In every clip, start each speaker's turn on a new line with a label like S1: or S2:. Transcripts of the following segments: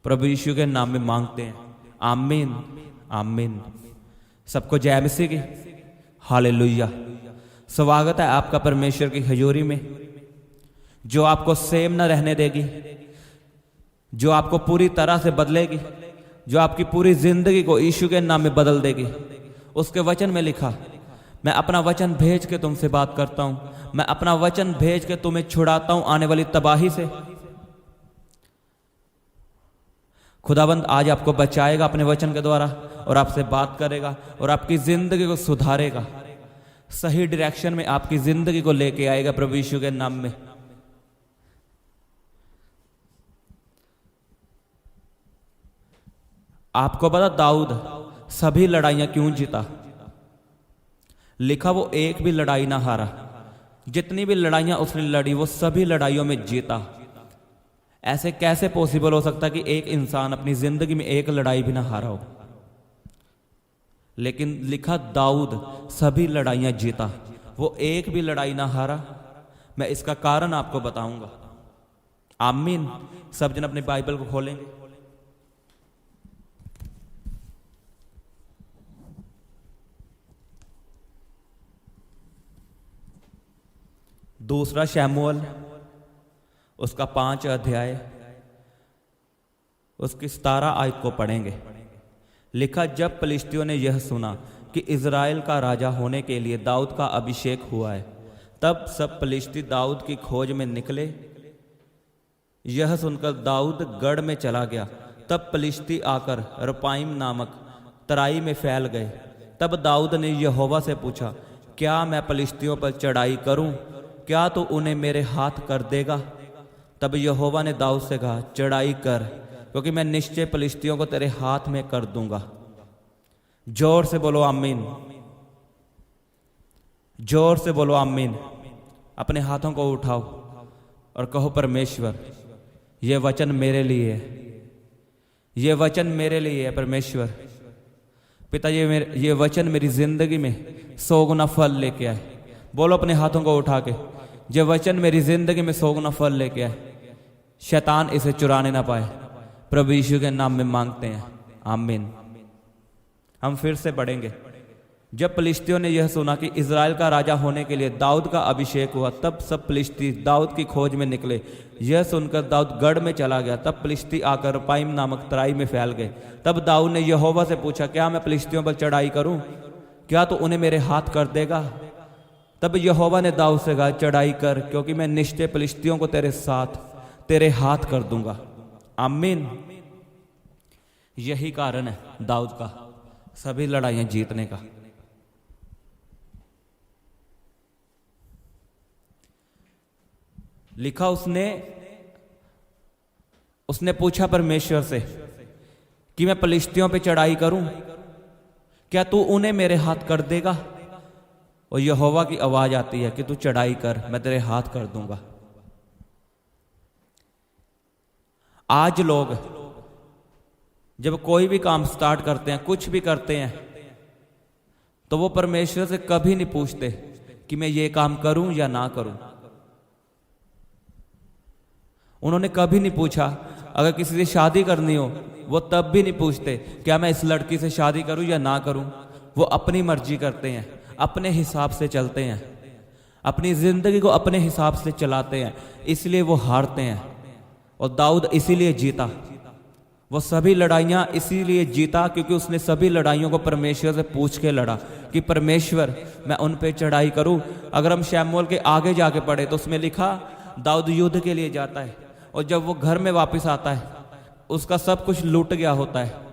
S1: प्रभु यीशु के नाम में मांगते हैं, आमीन आमीन। सबको जय मसीह की, हालेलुया। स्वागत है आपका परमेश्वर की हजूरी में, जो आपको सेम न रहने देगी, जो आपको पूरी तरह से बदलेगी, जो आपकी पूरी जिंदगी को यीशु के नाम में बदल देगी। उसके वचन में लिखा, मैं अपना वचन भेज के तुमसे बात करता हूं, मैं अपना वचन भेज के तुम्हें छुड़ाता हूं आने वाली तबाही से। खुदावंद आज आपको बचाएगा अपने वचन के द्वारा और आपसे बात करेगा और आपकी जिंदगी को सुधारेगा, सही डायरेक्शन में आपकी जिंदगी को लेके आएगा प्रभु यीशु के नाम में। आपको पता दाऊद सभी लड़ाइयां क्यों जीता? लिखा वो एक भी लड़ाई ना हारा, जितनी भी लड़ाइयां उसने लड़ी वो सभी लड़ाइयों में जीता। ऐसे कैसे पॉसिबल हो सकता कि एक इंसान अपनी जिंदगी में एक लड़ाई भी ना हारा हो? लेकिन लिखा दाऊद सभी लड़ाइयां जीता, वो एक भी लड़ाई ना हारा। मैं इसका कारण आपको बताऊंगा, आमीन। सब जन अपने बाइबल को खोलेंगे, दूसरा शमूएल उसका 5 अध्याय उसकी 17 आयत को पढ़ेंगे। लिखा, जब पलिश्तियों ने यह सुना कि इज़राइल का राजा होने के लिए दाऊद का अभिषेक हुआ है, तब सब पलिश्ती दाऊद की खोज में निकले। यह सुनकर दाऊद गढ़ में चला गया। तब पलिश्ती आकर रपाइम नामक तराई में फैल गए। तब दाऊद ने यहोवा से पूछा, क्या मैं पलिश्तियों पर चढ़ाई करूं? क्या तो उन्हें मेरे हाथ कर देगा? तब यहोवा ने दाऊद से कहा, चढ़ाई कर, क्योंकि मैं निश्चय पलिश्तियों को तेरे हाथ में कर दूंगा। जोर से बोलो आमीन, जोर से बोलो आमीन। अपने हाथों को उठाओ और कहो, परमेश्वर ये वचन मेरे लिए है, ये वचन मेरे लिए है। परमेश्वर पिता, ये वचन मेरी जिंदगी में 100 गुना फल लेके आए। बोलो अपने हाथों को उठा के, ये वचन मेरी जिंदगी में 100 गुना फल लेके आए, शैतान इसे चुराने ना पाए। प्रभु यीशु के नाम में मांगते हैं, आमीन। हम फिर से पढ़ेंगे। जब पलिश्तियों ने यह सुना कि इज़राइल का राजा होने के लिए दाऊद का अभिषेक हुआ, तब सब पलिश्ती दाऊद की खोज में निकले। यह सुनकर दाऊद गढ़ में चला गया। तब पलिश्ती आकर रपाइम नामक तराई में फैल गए। तब दाऊद ने यहोवा से पूछा, क्या मैं पलिश्तियों पर चढ़ाई करूं? क्या तो उन्हें मेरे हाथ कर देगा? तब यहोवा ने दाऊद से कहा, चढ़ाई कर, क्योंकि मैं निश्चय पलिश्तियों को तेरे हाथ कर दूंगा। आमीन। यही कारण है दाऊद का सभी लड़ाइयां जीतने का। लिखा, उसने पूछा परमेश्वर से कि मैं पलिश्तियों पे चढ़ाई करूं, क्या तू उन्हें मेरे हाथ कर देगा? और यहोवा की आवाज आती है कि तू चढ़ाई कर, मैं तेरे हाथ कर दूंगा। आज लोग जब कोई भी काम स्टार्ट करते हैं, कुछ भी करते हैं, तो वो परमेश्वर से कभी नहीं पूछते कि मैं ये काम करूं या ना करूं। उन्होंने कभी नहीं पूछा, अगर किसी से शादी करनी हो वो तब भी नहीं पूछते क्या मैं इस लड़की से शादी करूं या ना करूं। वो अपनी मर्जी करते हैं, अपने हिसाब से चलते हैं, अपनी जिंदगी को अपने हिसाब से चलाते हैं, इसलिए वो हारते हैं। और दाऊद इसीलिए जीता, वो सभी लड़ाइयां इसीलिए जीता क्योंकि उसने सभी लड़ाइयों को परमेश्वर से पूछ के लड़ा कि परमेश्वर मैं उन पे चढ़ाई करूं। अगर हम शमूएल के आगे जाके पढ़े तो उसमें लिखा, दाऊद युद्ध के लिए जाता है और जब वो घर में वापस आता है उसका सब कुछ लूट गया होता है।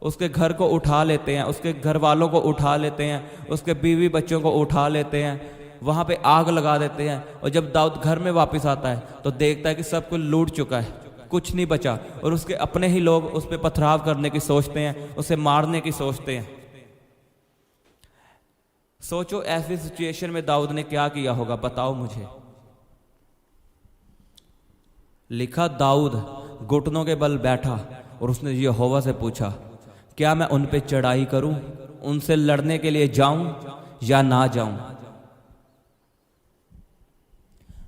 S1: उसके घर को उठा लेते हैं, उसके घर वालों को उठा लेते हैं, उसके बीवी बच्चों को उठा लेते हैं, वहाँ पे आग लगा देते हैं। और जब दाऊद घर में वापस आता है तो देखता है कि सब कुछ लूट चुका है, कुछ नहीं बचा। और उसके अपने ही लोग उस पर पथराव करने की सोचते हैं, उसे मारने की सोचते हैं। सोचो ऐसी सिचुएशन में दाऊद ने क्या किया होगा, बताओ मुझे। लिखा, दाऊद घुटनों के बल बैठा और उसने यहोवा से पूछा, क्या मैं उन पे चढ़ाई करूं, उनसे लड़ने के लिए जाऊं या ना जाऊं?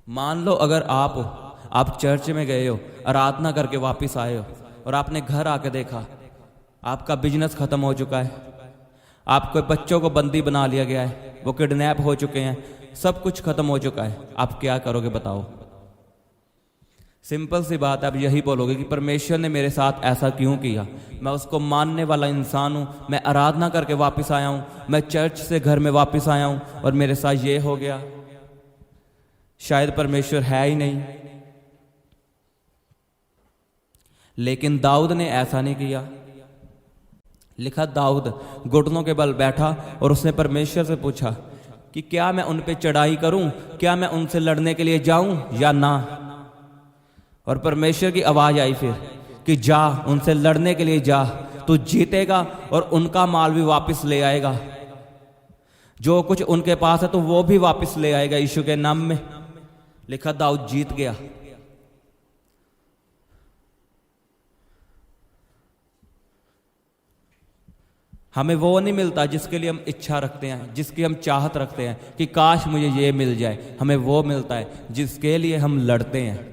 S1: मान लो अगर आप चर्च में गए हो, आराधना करके वापस आए हो और आपने घर आके देखा आपका बिजनेस खत्म हो चुका है, आपके बच्चों को बंदी बना लिया गया है, वो किडनैप हो चुके हैं, सब कुछ खत्म हो चुका है, आप क्या करोगे बताओ? सिंपल सी बात है, आप यही बोलोगे कि परमेश्वर ने मेरे साथ ऐसा क्यों किया। मैं उसको मानने वाला इंसान हूं, मैं आराधना करके वापस आया हूं, मैं चर्च से घर में वापस आया हूं और मेरे साथ ये हो गया। शायद परमेश्वर है ही नहीं। लेकिन दाऊद ने ऐसा नहीं किया। लिखा दाऊद घुटनों के बल बैठा और उसने परमेश्वर से पूछा कि क्या मैं उन पे चढ़ाई करूं, क्या मैं उनसे लड़ने के लिए जाऊं या ना। और परमेश्वर की आवाज आई फिर कि जा, उनसे लड़ने के लिए जा, तू जीतेगा और उनका माल भी वापस ले आएगा, जो कुछ उनके पास है तो वो भी वापस ले आएगा यीशु के नाम में। लिखा दाऊद जीत गया। हमें वो नहीं मिलता जिसके लिए हम इच्छा रखते हैं, जिसकी हम चाहत रखते हैं कि काश मुझे ये मिल जाए। हमें वो मिलता है जिसके लिए हम लड़ते हैं।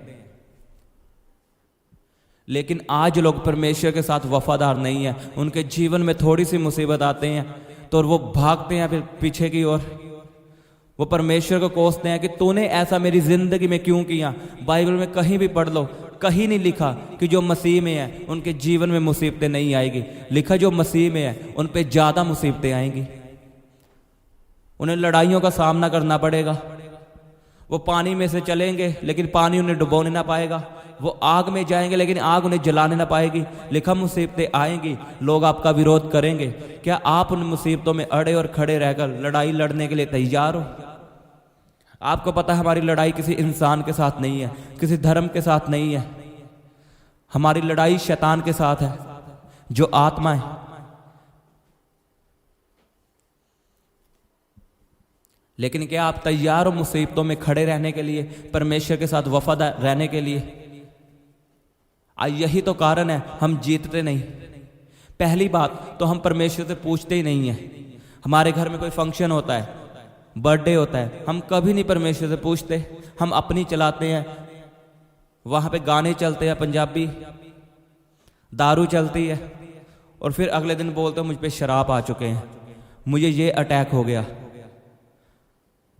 S1: लेकिन आज लोग परमेश्वर के साथ वफादार नहीं है। उनके जीवन में थोड़ी सी मुसीबत आते हैं तो वो भागते हैं फिर पीछे की ओर। वो परमेश्वर को कोसते हैं कि तूने ऐसा मेरी जिंदगी में क्यों किया। बाइबल में कहीं भी पढ़ लो, कहीं नहीं लिखा कि जो मसीह में है उनके जीवन में मुसीबतें नहीं आएगी। लिखा जो मसीह में है उन पे ज्यादा मुसीबतें आएंगी, उन्हें लड़ाइयों का सामना करना पड़ेगा। वो पानी में से चलेंगे लेकिन पानी उन्हें डुबोने ना पाएगा। वो आग में जाएंगे लेकिन आग उन्हें जलाने ना पाएगी। लिखा मुसीबतें आएंगी, लोग आपका विरोध करेंगे। क्या आप उन मुसीबतों में अड़े और खड़े रहकर लड़ाई लड़ने के लिए तैयार हो? आपको पता है हमारी लड़ाई किसी इंसान के साथ नहीं है, किसी धर्म के साथ नहीं है। हमारी लड़ाई शैतान के साथ है, जो आत्मा है। लेकिन क्या आप तैयार हो मुसीबतों में खड़े रहने के लिए, परमेश्वर के साथ वफादार रहने के लिए? यही तो कारण है हम जीतते नहीं। पहली बात तो हम परमेश्वर से पूछते ही नहीं है। हमारे घर में कोई फंक्शन होता है, बर्थडे होता है, हम कभी नहीं परमेश्वर से पूछते। हम अपनी चलाते हैं, वहां पे गाने चलते हैं पंजाबी, दारू चलती है, और फिर अगले दिन बोलते हैं मुझ पे शराब आ चुके हैं, मुझे ये अटैक हो गया।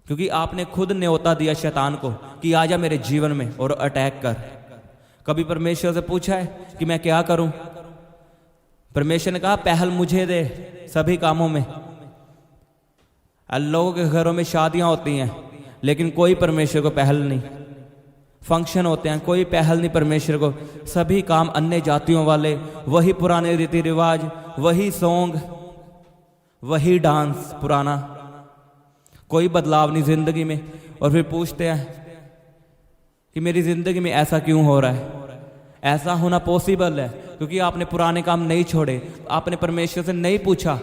S1: क्योंकि आपने खुद न्योता दिया शैतान को कि आजा मेरे जीवन में और अटैक कर। कभी परमेश्वर से पूछा है कि मैं क्या करूं? परमेश्वर ने कहा पहल मुझे दे सभी कामों में। लोगों के घरों में शादियां होती हैं लेकिन कोई परमेश्वर को पहल नहीं। फंक्शन होते हैं, कोई पहल नहीं परमेश्वर को। सभी काम अन्य जातियों वाले, वही पुराने रीति रिवाज, वही सॉन्ग, वही डांस पुराना, कोई बदलाव नहीं जिंदगी में। और फिर पूछते हैं कि मेरी जिंदगी में ऐसा क्यों हो रहा है। ऐसा होना पॉसिबल है क्योंकि आपने पुराने काम नहीं छोड़े। आपने परमेश्वर से नहीं पूछा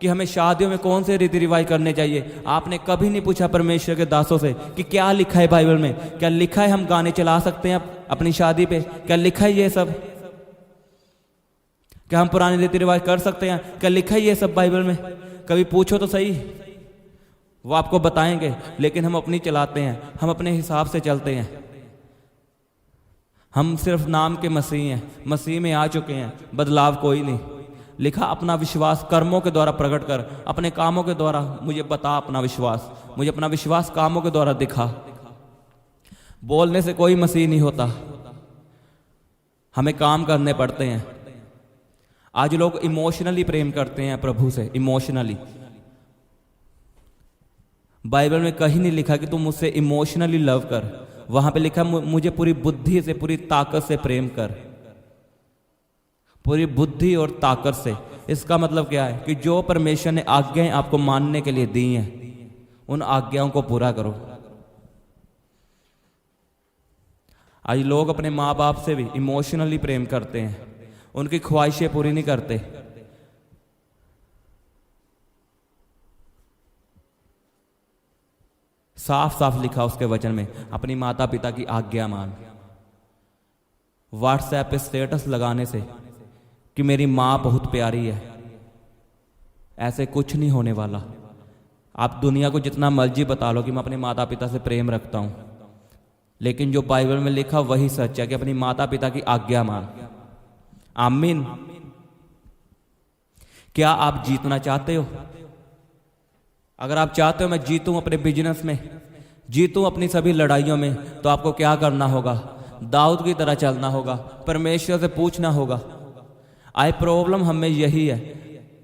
S1: कि हमें शादियों में कौन से रीति रिवाज करने चाहिए। आपने कभी नहीं पूछा परमेश्वर के दासों से कि क्या लिखा है बाइबल में। क्या लिखा है हम गाने चला सकते हैं अपनी शादी पे? क्या लिखा है ये सब? क्या हम पुराने रीति रिवाज कर सकते हैं? क्या लिखा है ये सब बाइबल में? कभी पूछो तो सही, वो आपको बताएंगे। लेकिन हम अपनी चलाते हैं, हम अपने हिसाब से चलते हैं। हम सिर्फ नाम के मसीह हैं, मसीह में आ चुके हैं, बदलाव कोई नहीं। लिखा अपना विश्वास कर्मों के द्वारा प्रकट कर, अपने कामों के द्वारा मुझे बता अपना विश्वास, मुझे अपना विश्वास कामों के द्वारा दिखा। बोलने से कोई मसीह नहीं होता, हमें काम करने पड़ते हैं। आज लोग इमोशनली प्रेम करते हैं प्रभु से, इमोशनली। बाइबल में कहीं नहीं लिखा कि तुम मुझसे इमोशनली लव कर। वहां पे लिखा मुझे पूरी बुद्धि से, पूरी ताकत से प्रेम कर, पूरी बुद्धि और ताकत से। इसका मतलब क्या है कि जो परमेश्वर ने आज्ञाएं आपको मानने के लिए दी हैं, उन आज्ञाओं को पूरा करो। आज लोग अपने माँ बाप से भी इमोशनली प्रेम करते हैं, उनकी ख्वाहिशें पूरी नहीं करते। साफ साफ लिखा उसके वचन में, अपनी माता पिता की आज्ञा मान। व्हाट्सएप पे स्टेटस लगाने से कि मेरी माँ बहुत प्यारी है, ऐसे कुछ नहीं होने वाला। आप दुनिया को जितना मर्जी बता लो कि मैं अपने माता पिता से प्रेम रखता हूं, लेकिन जो बाइबल में लिखा वही सच है कि अपनी माता पिता की आज्ञा मान। आमीन। क्या आप जीतना चाहते हो? अगर आप चाहते हो मैं जीतूं अपने बिजनेस में, जीतूं अपनी सभी लड़ाइयों में, तो आपको क्या करना होगा? दाऊद की तरह चलना होगा, परमेश्वर से पूछना होगा। आई प्रॉब्लम हमें यही है,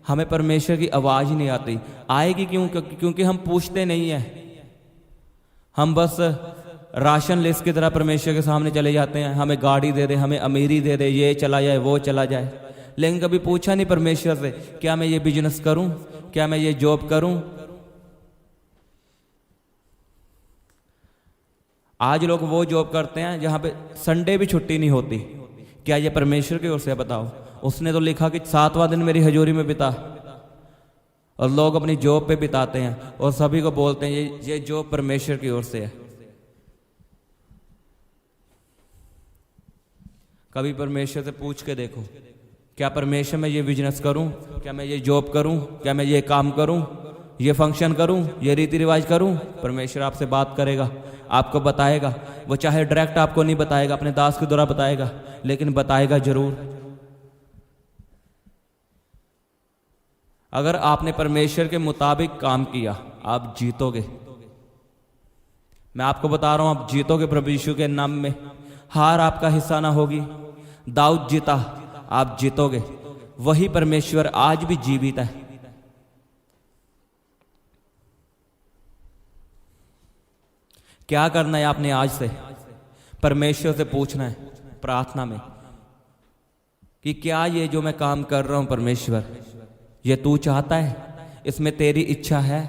S1: हमें परमेश्वर की आवाज़ नहीं आती। आएगी क्यों? क्योंकि हम पूछते नहीं हैं। हम बस राशन लिस्ट की तरह परमेश्वर के सामने चले जाते हैं, हमें गाड़ी दे दे, हमें अमीरी दे दे, ये चला जाए वो चला जाए, लेकिन कभी पूछा नहीं परमेश्वर से, क्या मैं ये बिजनेस करूं, क्या मैं ये जॉब करूं? आज लोग वो जॉब करते हैं जहां पे संडे भी छुट्टी नहीं होती। क्या ये परमेश्वर की ओर से? बताओ। उसने तो लिखा कि 7वां दिन मेरी हजूरी में बिता, और लोग अपनी जॉब पे बिताते हैं और सभी को बोलते हैं ये जॉब परमेश्वर की ओर से है। कभी परमेश्वर से पूछ के देखो, क्या परमेश्वर मैं ये बिजनेस करूं, क्या मैं ये जॉब करूं, क्या मैं ये काम करूं, ये फंक्शन करूं, ये रीति रिवाज करूं? परमेश्वर आपसे बात करेगा, आपको बताएगा। वो चाहे डायरेक्ट आपको नहीं बताएगा, अपने दास के द्वारा बताएगा, लेकिन बताएगा जरूर। अगर आपने परमेश्वर के मुताबिक काम किया, आप जीतोगे। मैं आपको बता रहा हूं, आप जीतोगे प्रभु यीशु के नाम में। हार आपका हिस्सा ना होगी। दाऊद जीता, आप जीतोगे। वही परमेश्वर आज भी जीवित है। क्या करना है आपने आज से? परमेश्वर से पूछना है प्रार्थना में कि क्या ये जो मैं काम कर रहा हूं परमेश्वर, ये तू चाहता है, इसमें तेरी इच्छा है?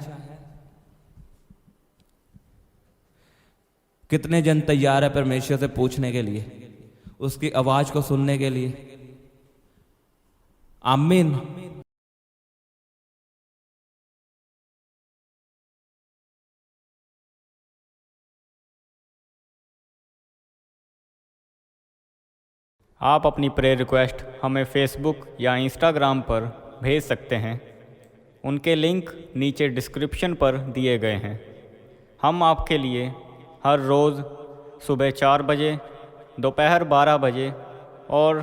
S1: कितने जन तैयार है परमेश्वर से पूछने के लिए, उसकी आवाज को सुनने के लिए? आमीन।
S2: आप अपनी प्रेयर रिक्वेस्ट हमें फेसबुक या इंस्टाग्राम पर भेज सकते हैं। उनके लिंक नीचे डिस्क्रिप्शन पर दिए गए हैं। हम आपके लिए हर रोज़ सुबह 4 बजे, दोपहर 12 बजे और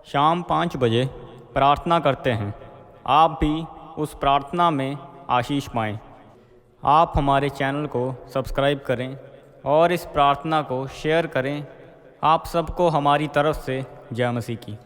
S2: शाम 5 बजे प्रार्थना करते हैं। आप भी उस प्रार्थना में आशीष पाएं। आप हमारे चैनल को सब्सक्राइब करें और इस प्रार्थना को शेयर करें। आप सबको हमारी तरफ से जय मसीह की।